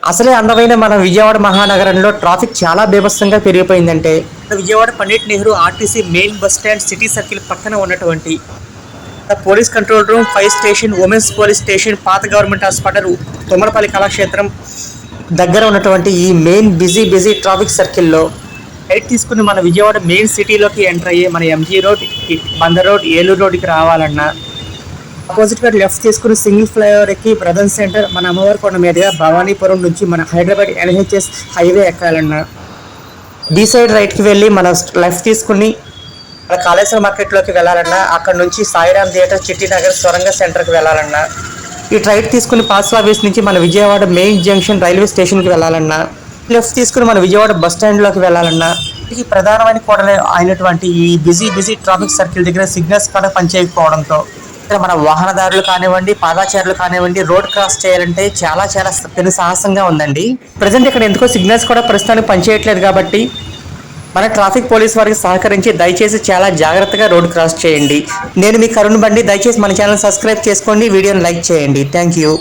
అసలే అందమైన మన విజయవాడ మహానగరంలో ట్రాఫిక్ చాలా బీభత్సంగా పెరిగిపోయిందంటే Vijayawada Pandit Nehru RTC main bus stand city circle పక్కన ఉన్నటువంటి police control room, fire station, women's police station, పాత గవర్నమెంట్ హాస్పిటల్, తుమ్మలపల్లి కళాక్షేత్రం దగ్గర ఉన్నటువంటి ఈ మెయిన్ బిజీ ట్రాఫిక్ సర్కిల్లో రైట్ తీసుకుని మన విజయవాడ మెయిన్ సిటీలోకి ఎంటర్ అయ్యి మన MG road, Bandar road, Eluru రోడ్డుకి రావాలన్నా ఆపోజిట్గా లెఫ్ట్ తీసుకుని సింగిల్ ఫ్లైఓవర్ ఎక్కి ప్రధాన్ సెంటర్ మన అమ్మవారి కొండ మీదుగా భవానీపురం నుంచి మన హైదరాబాద్ ఎన్హెచ్ఎస్ హైవే ఎక్కాలన్నా బీ సైడ్ రైట్కి వెళ్ళి మన లెఫ్ట్ తీసుకుని మన కాళేశ్వరం మార్కెట్లోకి వెళ్ళాలన్నా అక్కడ నుంచి సాయిరామ్ థియేటర్, చిట్టినగర్, సొరంగ సెంటర్కి వెళ్ళాలన్నా ఈ రైట్ తీసుకుని పాస్ ఆఫీస్ నుంచి మన విజయవాడ మెయిన్ జంక్షన్ రైల్వే స్టేషన్కి వెళ్ళాలన్నా లెఫ్ట్ తీసుకుని మన విజయవాడ బస్ స్టాండ్లోకి వెళ్ళాలన్నా ఈ ప్రధానమైన కూడలే అయినటువంటి ఈ బిజీ ట్రాఫిక్ సర్కిల్ దగ్గర సిగ్నల్స్ కూడా పనిచేయకపోవడంతో మన వాహనదారులు కానివ్వండి, పాదాచారులు కానివ్వండి, రోడ్ క్రాస్ చేయాలంటే చాలా పెను సాహసంగా ఉందండి. ప్రజెంట్ ఇక్కడ ఎందుకో సిగ్నల్స్ కూడా ప్రస్తుతానికి పనిచేయట్లేదు కాబట్టి మన ట్రాఫిక్ పోలీస్ వారికి సహకరించి దయచేసి చాలా జాగ్రత్తగా రోడ్ క్రాస్ చేయండి. నేను మీ కరుణ్ బండి. దయచేసి మన ఛానల్ సబ్స్క్రైబ్ చేసుకోండి, వీడియోని లైక్ చేయండి. Thank you.